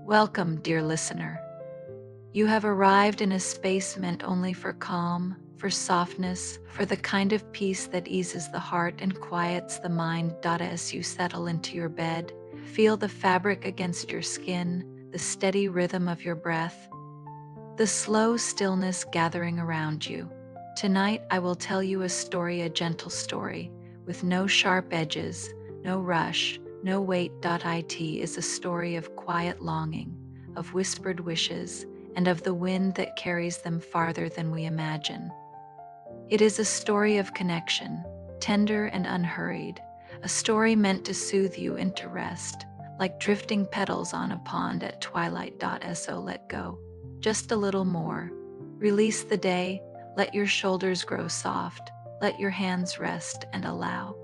Welcome, dear listener. You have arrived in a space meant only for calm, for softness, for the kind of peace that eases the heart and quiets the mind. As you settle into your bed, feel the fabric against your skin, the steady rhythm of your breath, the slow stillness gathering around you. Tonight, I will tell you a story, a gentle story, with no sharp edges, no rush, no weight. It is a story of quiet longing, of whispered wishes, and of the wind that carries them farther than we imagine. It is a story of connection, tender and unhurried, a story meant to soothe you into rest, like drifting petals on a pond at twilight. So let go. Just a little more. Release the day, let your shoulders grow soft, let your hands rest, and allow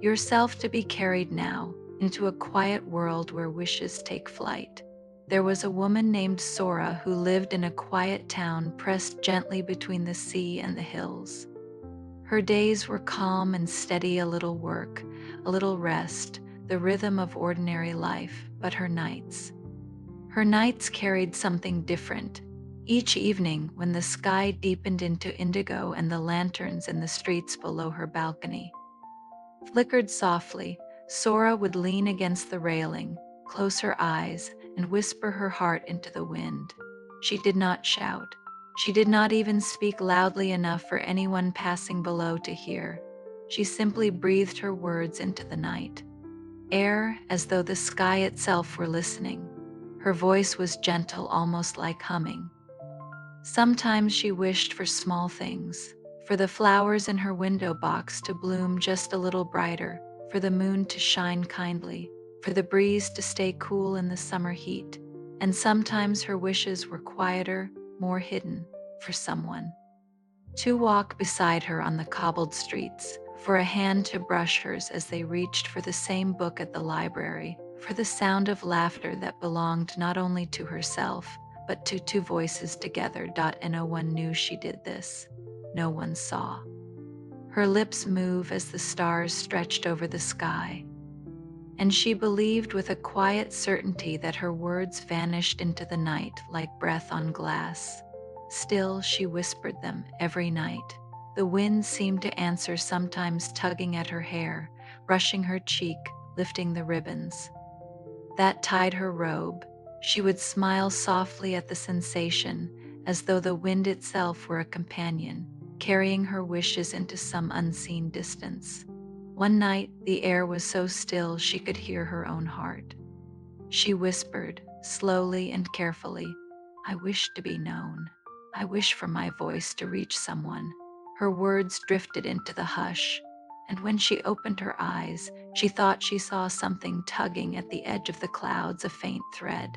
yourself to be carried now into a quiet world where wishes take flight. There was a woman named Sora who lived in a quiet town pressed gently between the sea and the hills. Her days were calm and steady, a little work, a little rest, the rhythm of ordinary life, but her nights carried something different. Each evening, when the sky deepened into indigo and the lanterns in the streets below her balcony flickered softly, Sora would lean against the railing, close her eyes, and whisper her heart into the wind. She did not shout. She did not even speak loudly enough for anyone passing below to hear. She simply breathed her words into the night air as though the sky itself were listening. Her voice was gentle, almost like humming. Sometimes she wished for small things, for the flowers in her window box to bloom just a little brighter, for the moon to shine kindly, for the breeze to stay cool in the summer heat. And sometimes her wishes were quieter, more hidden, for someone to walk beside her on the cobbled streets, for a hand to brush hers as they reached for the same book at the library, for the sound of laughter that belonged not only to herself, but to two voices together. And no one knew she did this. No one saw. Her lips move as the stars stretched over the sky, and she believed with a quiet certainty that her words vanished into the night like breath on glass. Still, she whispered them every night. The wind seemed to answer, sometimes tugging at her hair, brushing her cheek, lifting the ribbons that tied her robe. She would smile softly at the sensation, as though the wind itself were a companion, carrying her wishes into some unseen distance. One night, the air was so still she could hear her own heart. She whispered, slowly and carefully, "I wish to be known. I wish for my voice to reach someone." Her words drifted into the hush, and when she opened her eyes, she thought she saw something tugging at the edge of the clouds, a faint thread,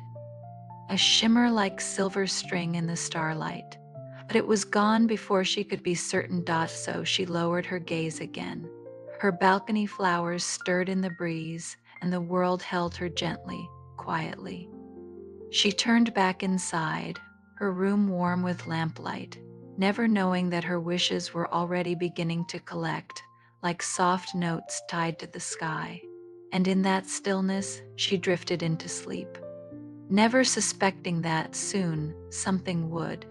a shimmer like silver string in the starlight. But it was gone before she could be certain. So she lowered her gaze again. Her balcony flowers stirred in the breeze, and the world held her gently, quietly. She turned back inside, her room warm with lamplight, never knowing that her wishes were already beginning to collect, like soft notes tied to the sky. And in that stillness, she drifted into sleep, never suspecting that soon something would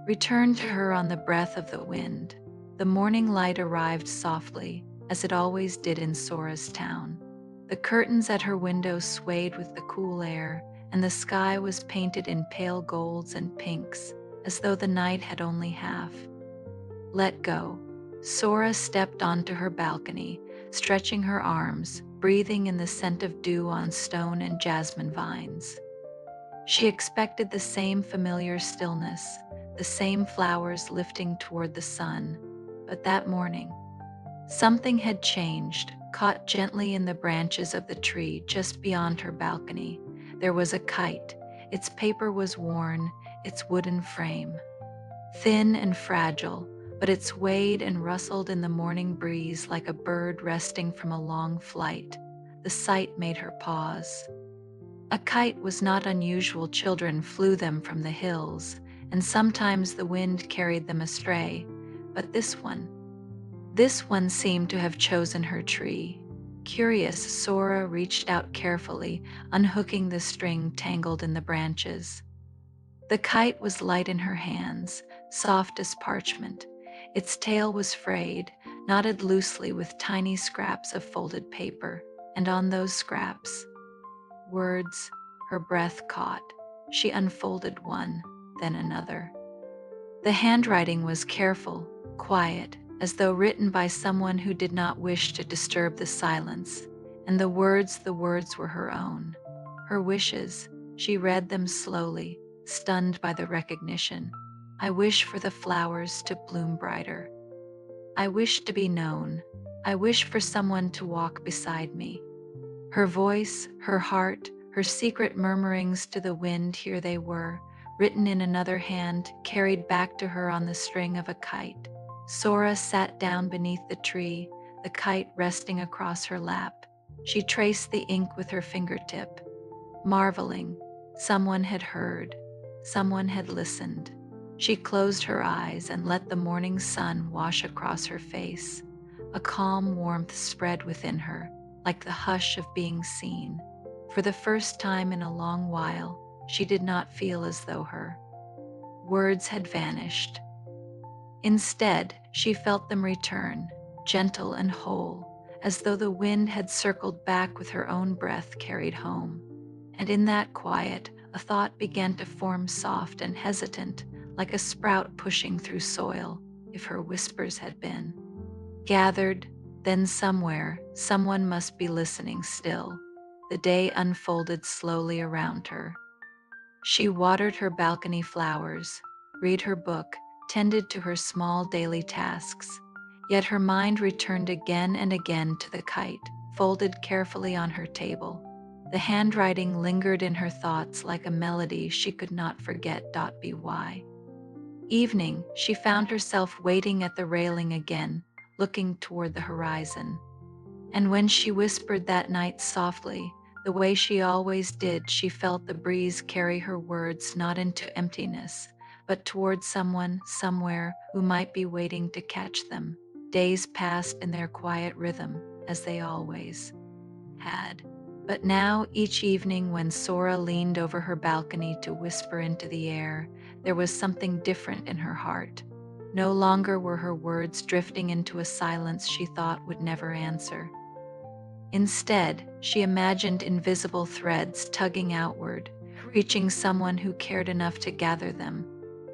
return to her on the breath of the wind. The morning light arrived softly, as it always did in Sora's town. The curtains at her window swayed with the cool air, and the sky was painted in pale golds and pinks, as though the night had only half let go. Sora stepped onto her balcony, stretching her arms, breathing in the scent of dew on stone and jasmine vines. She expected the same familiar stillness, the same flowers lifting toward the sun, but that morning, something had changed. Caught gently in the branches of the tree just beyond her balcony, there was a kite. Its paper was worn, its wooden frame thin and fragile, but it swayed and rustled in the morning breeze like a bird resting from a long flight. The sight made her pause. A kite was not unusual. Children flew them from the hills, and sometimes the wind carried them astray. But this one seemed to have chosen her tree. Curious, Sora reached out carefully, unhooking the string tangled in the branches. The kite was light in her hands, soft as parchment. Its tail was frayed, knotted loosely with tiny scraps of folded paper, and on those scraps, words her breath caught. She unfolded one, then another. The handwriting was careful, quiet, as though written by someone who did not wish to disturb the silence, and the words were her own. Her wishes, she read them slowly, stunned by the recognition. I wish for the flowers to bloom brighter. I wish to be known. I wish for someone to walk beside me. Her voice, her heart, her secret murmurings to the wind, here they were, written in another hand, carried back to her on the string of a kite. Sora sat down beneath the tree, the kite resting across her lap. She traced the ink with her fingertip, marveling. Someone had heard, someone had listened. She closed her eyes and let the morning sun wash across her face. A calm warmth spread within her, like the hush of being seen. For the first time in a long while, she did not feel as though her words had vanished. Instead, she felt them return, gentle and whole, as though the wind had circled back with her own breath carried home. And in that quiet, a thought began to form, soft and hesitant, like a sprout pushing through soil, if her whispers had been gathered. Then somewhere, someone must be listening still. The day unfolded slowly around her. She watered her balcony flowers, read her book, tended to her small daily tasks. Yet her mind returned again and again to the kite, folded carefully on her table. The handwriting lingered in her thoughts like a melody she could not forget. By evening, she found herself waiting at the railing again, looking toward the horizon. And when she whispered that night softly, the way she always did, she felt the breeze carry her words not into emptiness, but toward someone, somewhere, who might be waiting to catch them. Days passed in their quiet rhythm, as they always had. But now, each evening when Sora leaned over her balcony to whisper into the air, there was something different in her heart. No longer were her words drifting into a silence she thought would never answer. Instead, she imagined invisible threads tugging outward, reaching someone who cared enough to gather them.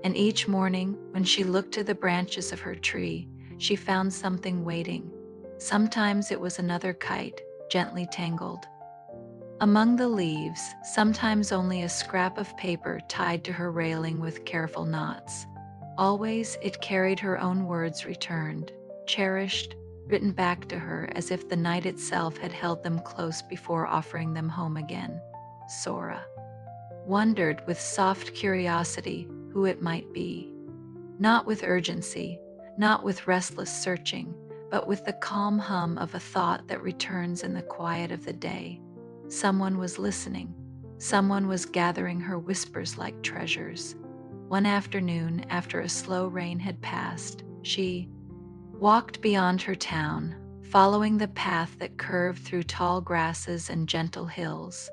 And each morning, when she looked to the branches of her tree, she found something waiting. Sometimes it was another kite, gently tangled among the leaves, sometimes only a scrap of paper tied to her railing with careful knots. Always it carried her own words returned, cherished, written back to her as if the night itself had held them close before offering them home again. Sora wondered with soft curiosity who it might be. Not with urgency, not with restless searching, but with the calm hum of a thought that returns in the quiet of the day. Someone was listening. Someone was gathering her whispers like treasures. One afternoon, after a slow rain had passed, she walked beyond her town, following the path that curved through tall grasses and gentle hills.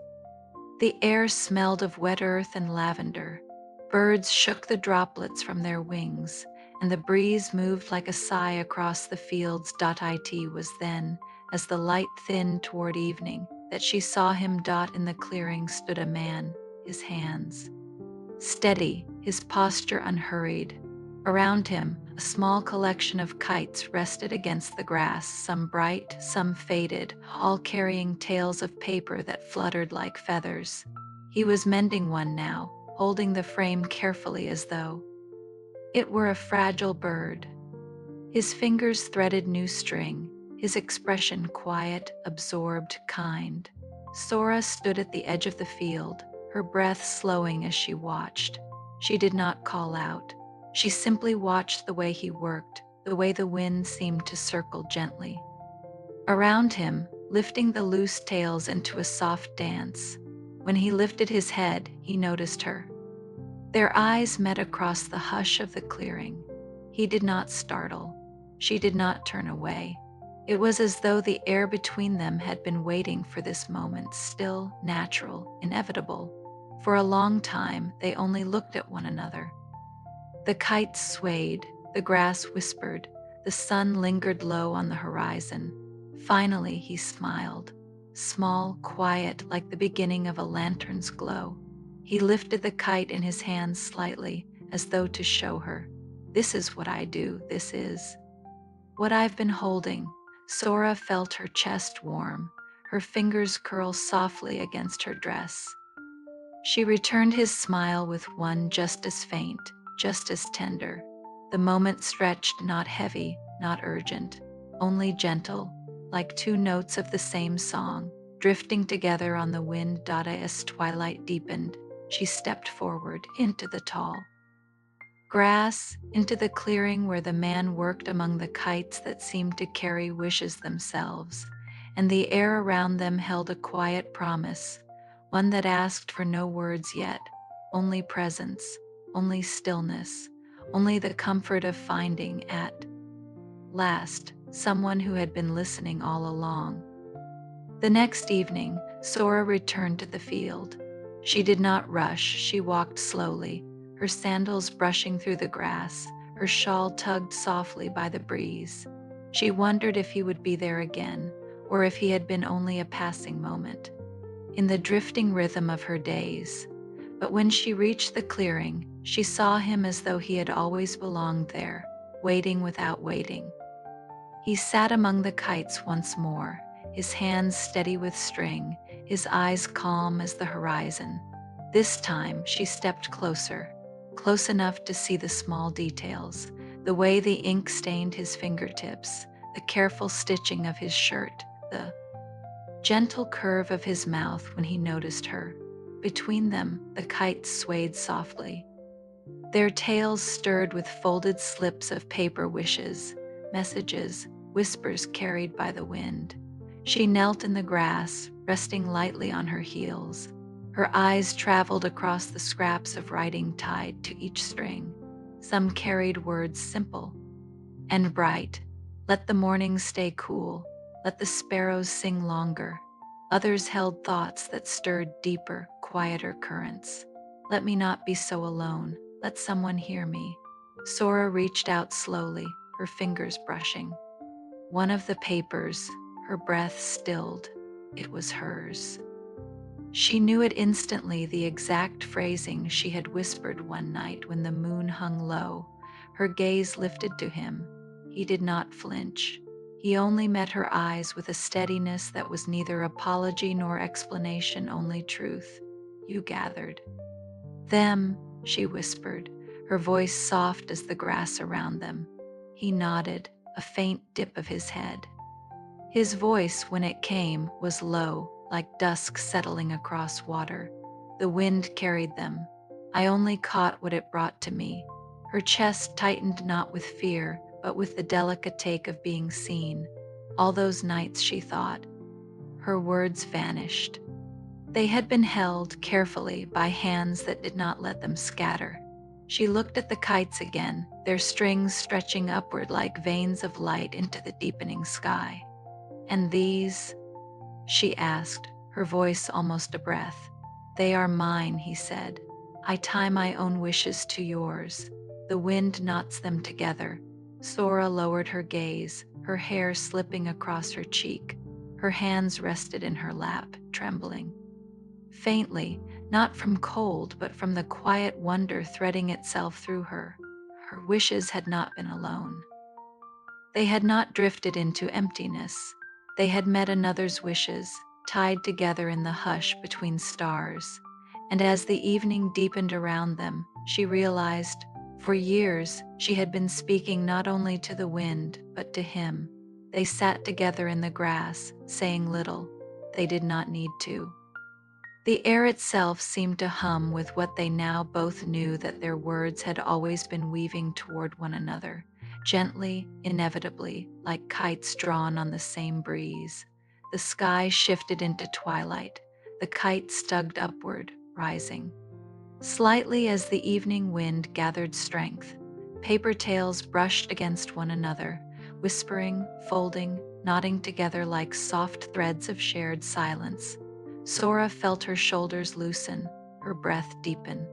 The air smelled of wet earth and lavender. Birds shook the droplets from their wings, and the breeze moved like a sigh across the fields. It was then, as the light thinned toward evening, that she saw him. In the clearing stood a man, his hands steady, his posture unhurried. Around him, a small collection of kites rested against the grass, some bright, some faded, all carrying tails of paper that fluttered like feathers. He was mending one now, holding the frame carefully as though it were a fragile bird. His fingers threaded new string, his expression quiet, absorbed, kind. Sora stood at the edge of the field, her breath slowing as she watched. She did not call out. She simply watched the way he worked, the way the wind seemed to circle gently around him, lifting the loose tails into a soft dance. When he lifted his head, he noticed her. Their eyes met across the hush of the clearing. He did not startle. She did not turn away. It was as though the air between them had been waiting for this moment, still, natural, inevitable. For a long time, they only looked at one another. The kites swayed, the grass whispered, the sun lingered low on the horizon. Finally, he smiled. Small, quiet, like the beginning of a lantern's glow. He lifted the kite in his hands slightly, as though to show her. This is what I do, this is what I've been holding. Sora felt her chest warm, her fingers curl softly against her dress. She returned his smile with one just as faint, just as tender. The moment stretched not heavy, not urgent, only gentle, like two notes of the same song, drifting together on the wind. As twilight deepened, she stepped forward into the tall grass, into the clearing where the man worked among the kites that seemed to carry wishes themselves, and the air around them held a quiet promise, one that asked for no words yet, only presence, only stillness, only the comfort of finding at last someone who had been listening all along. The next evening, Sora returned to the field. She did not rush, she walked slowly, her sandals brushing through the grass, her shawl tugged softly by the breeze. She wondered if he would be there again, or if he had been only a passing moment, in the drifting rhythm of her days. But when she reached the clearing, she saw him as though he had always belonged there, waiting without waiting. He sat among the kites once more, his hands steady with string, his eyes calm as the horizon. This time she stepped closer, close enough to see the small details, the way the ink stained his fingertips, the careful stitching of his shirt, the gentle curve of his mouth when he noticed her. Between them, the kites swayed softly. Their tails stirred with folded slips of paper wishes, messages, whispers carried by the wind. She knelt in the grass, resting lightly on her heels. Her eyes traveled across the scraps of writing tied to each string. Some carried words simple and bright. Let the morning stay cool. Let the sparrows sing longer. Others held thoughts that stirred deeper, quieter currents. Let me not be so alone. Let someone hear me. Sora reached out slowly, her fingers brushing. One of the papers, her breath stilled. It was hers. She knew it instantly, the exact phrasing she had whispered one night when the moon hung low. Her gaze lifted to him. He did not flinch. He only met her eyes with a steadiness that was neither apology nor explanation, only truth. You gathered them, she whispered, her voice soft as the grass around them. He nodded, a faint dip of his head. His voice, when it came, was low, like dusk settling across water. The wind carried them. I only caught what it brought to me. Her chest tightened not with fear, but with the delicate ache of being seen. All those nights, she thought. Her words vanished. They had been held carefully by hands that did not let them scatter. She looked at the kites again, their strings stretching upward like veins of light into the deepening sky. And these? She asked, her voice almost a breath. They are mine, he said. I tie my own wishes to yours. The wind knots them together. Sora lowered her gaze, her hair slipping across her cheek. Her hands rested in her lap, trembling. Faintly, not from cold, but from the quiet wonder threading itself through her. Her wishes had not been alone. They had not drifted into emptiness. They had met another's wishes, tied together in the hush between stars. And as the evening deepened around them, she realized, for years, she had been speaking not only to the wind, but to him. They sat together in the grass, saying little. They did not need to. The air itself seemed to hum with what they now both knew, that their words had always been weaving toward one another, gently, inevitably, like kites drawn on the same breeze. The sky shifted into twilight. The kite tugged upward, rising slightly as the evening wind gathered strength. Paper tails brushed against one another, whispering, folding, knotting together like soft threads of shared silence. Sora felt her shoulders loosen, her breath deepen.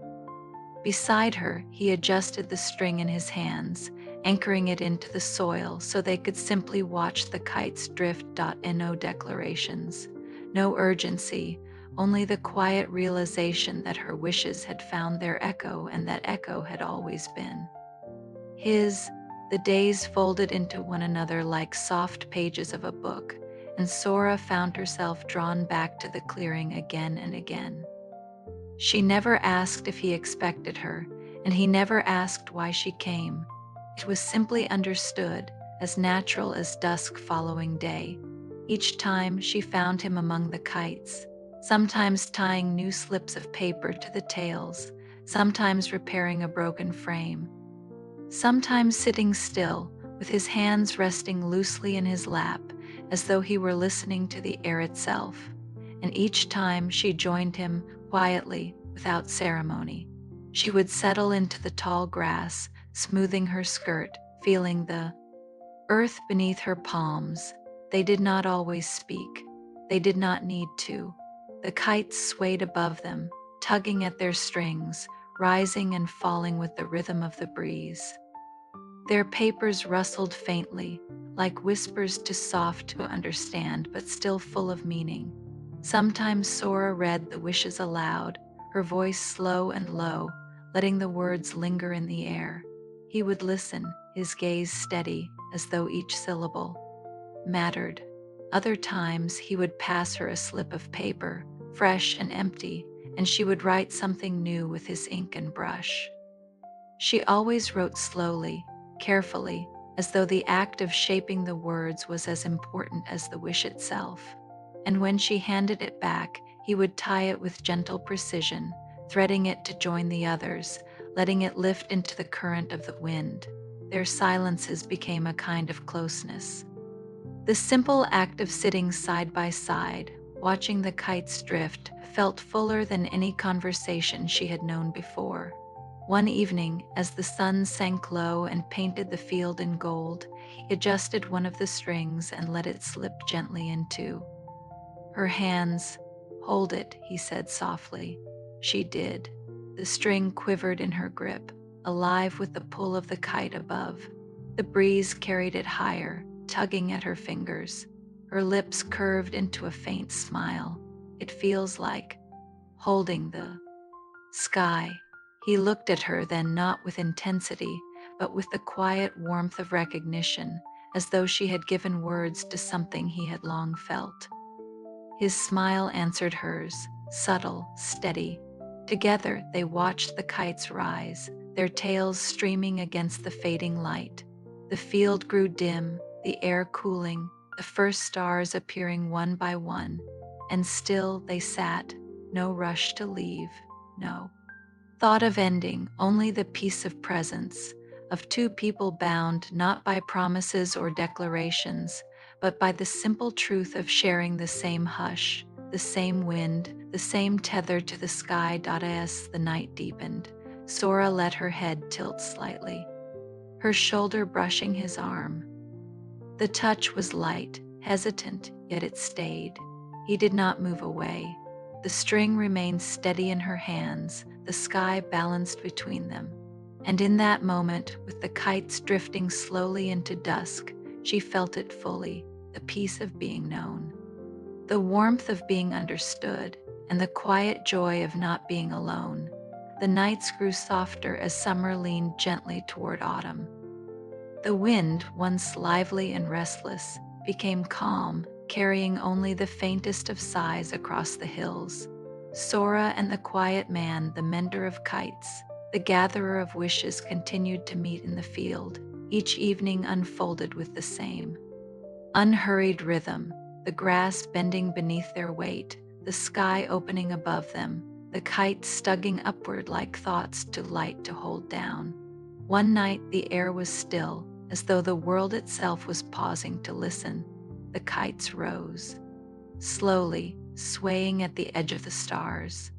Beside her, he adjusted the string in his hands, anchoring it into the soil so they could simply watch the kite's drift. No declarations, no urgency, only the quiet realization that her wishes had found their echo and that echo had always been his. The days folded into one another like soft pages of a book, and Sora found herself drawn back to the clearing again and again. She never asked if he expected her, and he never asked why she came. It was simply understood, as natural as dusk following day. Each time she found him among the kites, sometimes tying new slips of paper to the tails, sometimes repairing a broken frame, sometimes sitting still, with his hands resting loosely in his lap, as though he were listening to the air itself. And each time she joined him quietly, without ceremony. She would settle into the tall grass, smoothing her skirt, feeling the earth beneath her palms. They did not always speak. They did not need to. The kites swayed above them, tugging at their strings, rising and falling with the rhythm of the breeze. Their papers rustled faintly, like whispers too soft to understand but still full of meaning. Sometimes Sora read the wishes aloud, her voice slow and low, letting the words linger in the air. He would listen, his gaze steady, as though each syllable mattered. Other times he would pass her a slip of paper, fresh and empty, and she would write something new with his ink and brush. She always wrote slowly, carefully, as though the act of shaping the words was as important as the wish itself. And when she handed it back, he would tie it with gentle precision, threading it to join the others, letting it lift into the current of the wind. Their silences became a kind of closeness. The simple act of sitting side by side, watching the kites drift, felt fuller than any conversation she had known before. One evening, as the sun sank low and painted the field in gold, he adjusted one of the strings and let it slip gently into her hands. "Hold it," he said softly. She did. The string quivered in her grip, alive with the pull of the kite above. The breeze carried it higher, tugging at her fingers. Her lips curved into a faint smile. "It feels like holding the sky." He looked at her then, not with intensity, but with the quiet warmth of recognition, as though she had given words to something he had long felt. His smile answered hers, subtle, steady. Together they watched the kites rise, their tails streaming against the fading light. The field grew dim, the air cooling, the first stars appearing one by one, and still they sat, no rush to leave, no thought of ending, only the peace of presence, of two people bound not by promises or declarations, but by the simple truth of sharing the same hush, the same wind, the same tether to the sky. As the night deepened, Sora let her head tilt slightly, her shoulder brushing his arm. The touch was light, hesitant, yet it stayed. He did not move away. The string remained steady in her hands, the sky balanced between them. And in that moment, with the kites drifting slowly into dusk, she felt it fully, the peace of being known, the warmth of being understood, and the quiet joy of not being alone. The nights grew softer as summer leaned gently toward autumn. The wind, once lively and restless, became calm, carrying only the faintest of sighs across the hills. Sora and the quiet man, the mender of kites, the gatherer of wishes, continued to meet in the field. Each evening unfolded with the same unhurried rhythm, the grass bending beneath their weight, the sky opening above them, the kites tugging upward like thoughts too light to hold down. One night the air was still, as though the world itself was pausing to listen. The kites rose, slowly, swaying at the edge of the stars.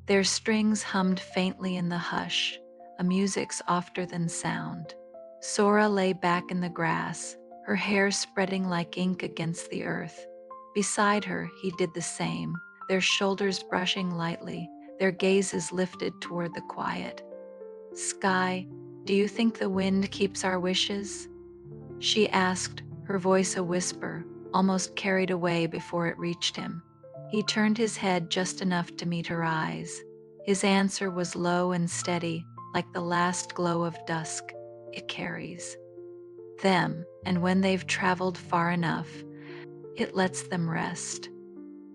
Their strings hummed faintly in the hush, a music softer than sound. Sora lay back in the grass, her hair spreading like ink against the earth. Beside her, he did the same, their shoulders brushing lightly, their gazes lifted toward the quiet. Sky, do you think the wind keeps our wishes? She asked, her voice a whisper, almost carried away before it reached him. He turned his head just enough to meet her eyes. His answer was low and steady, like the last glow of dusk. It carries them, and when they've traveled far enough, it lets them rest.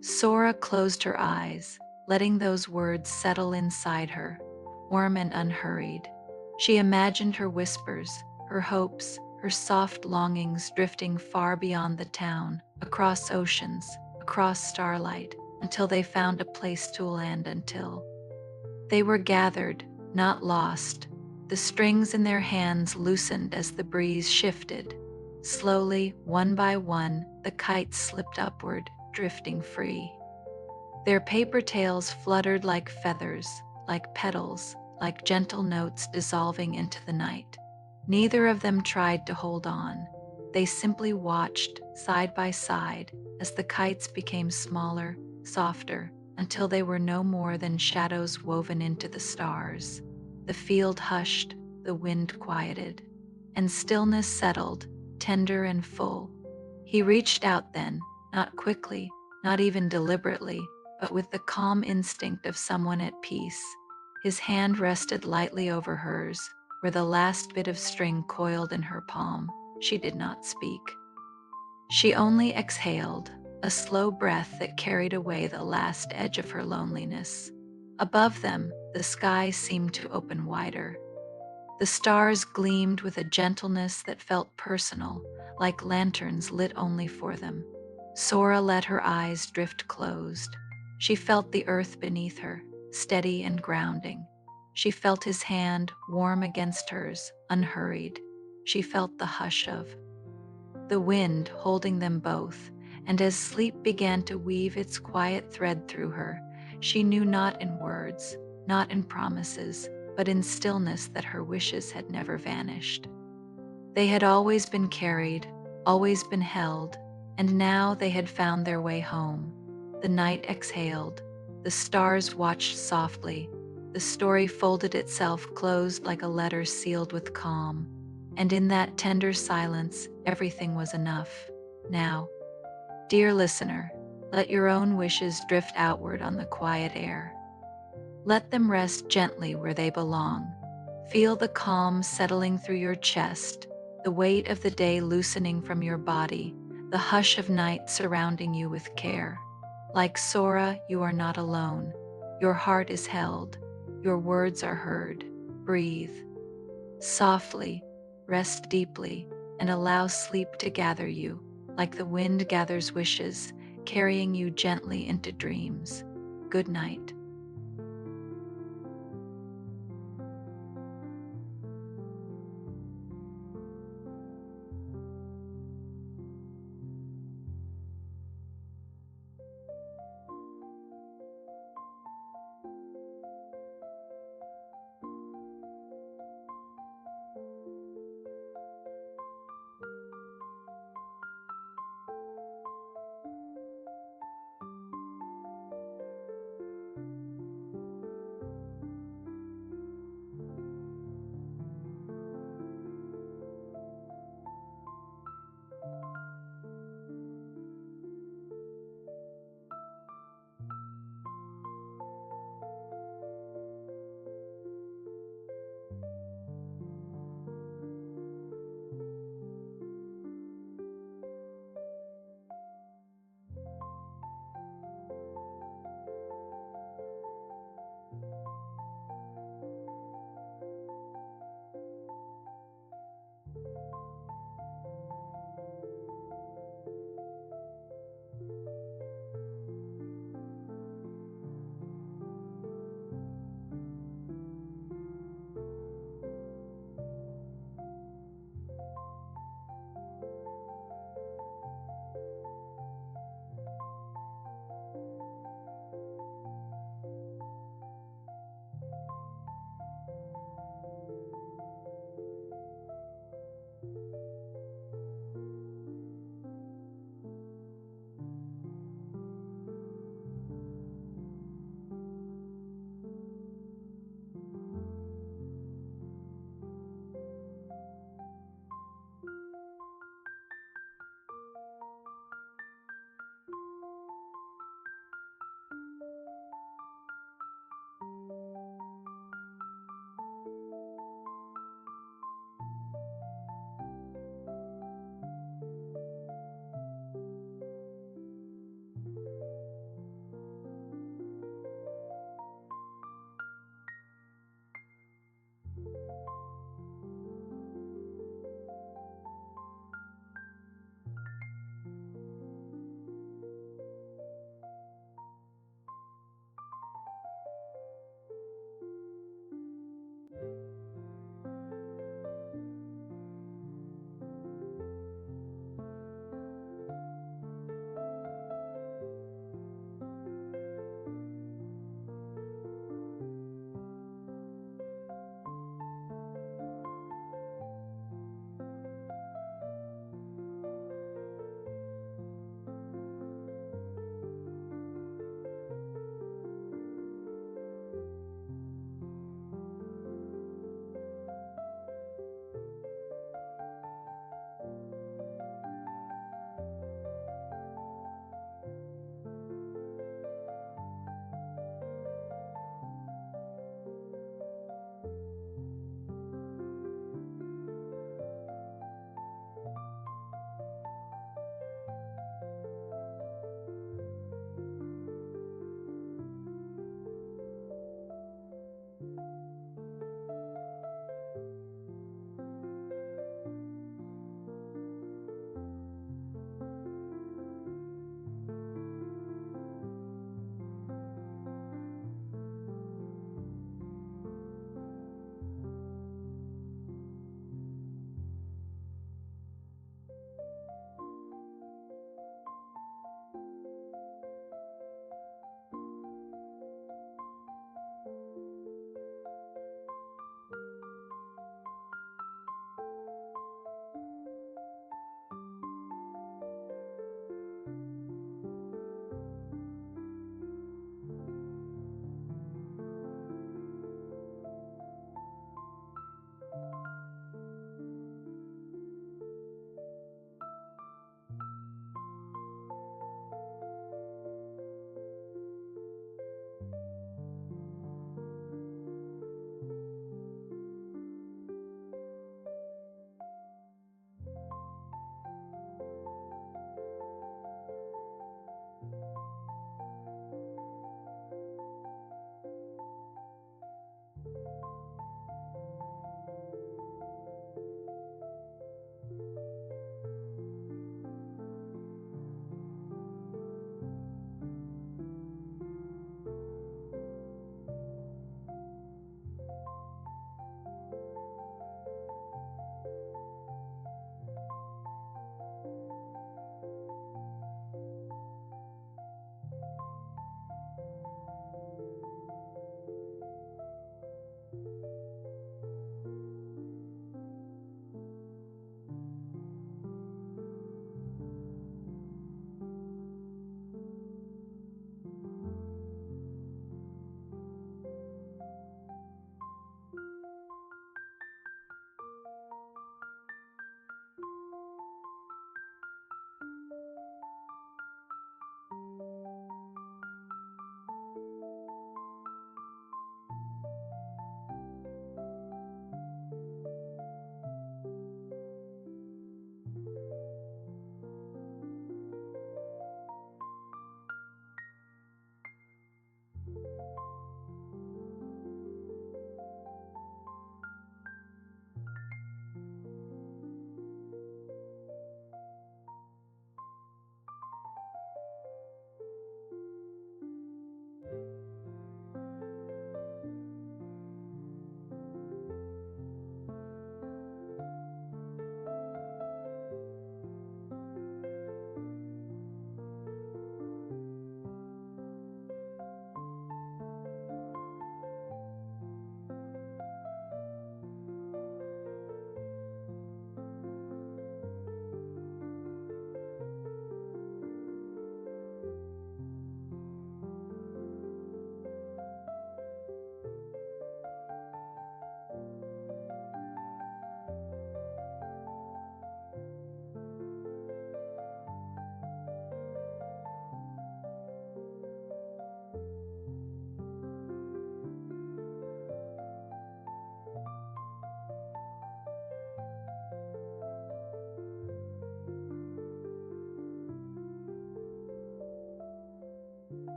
Sora closed her eyes, letting those words settle inside her, warm and unhurried. She imagined her whispers, her hopes, her soft longings drifting far beyond the town, across oceans, across starlight, until they found a place to land until. They were gathered, not lost. The strings in their hands loosened as the breeze shifted. Slowly, one by one, the kites slipped upward, drifting free. Their paper tails fluttered like feathers, like petals, like gentle notes dissolving into the night. Neither of them tried to hold on. They simply watched, side by side, as the kites became smaller, softer, until they were no more than shadows woven into the stars. The field hushed, the wind quieted, and stillness settled, tender and full. He reached out then, not quickly, not even deliberately, but with the calm instinct of someone at peace. His hand rested lightly over hers, where the last bit of string coiled in her palm. She did not speak. She only exhaled, a slow breath that carried away the last edge of her loneliness. Above them, the sky seemed to open wider. The stars gleamed with a gentleness that felt personal, like lanterns lit only for them. Sora let her eyes drift closed. She felt the earth beneath her, steady and grounding. She felt his hand, warm against hers, unhurried. She felt the hush of the wind holding them both, and as sleep began to weave its quiet thread through her, she knew not in words, not in promises, but in stillness that her wishes had never vanished. They had always been carried, always been held, and now they had found their way home. The night exhaled, the stars watched softly, the story folded itself closed like a letter sealed with calm, and in that tender silence, everything was enough. Now, dear listener, let your own wishes drift outward on the quiet air. Let them rest gently where they belong. Feel the calm settling through your chest, the weight of the day loosening from your body, the hush of night surrounding you with care. Like Sora, you are not alone. Your heart is held. Your words are heard. Breathe softly, rest deeply, and allow sleep to gather you, like the wind gathers wishes, carrying you gently into dreams. Good night.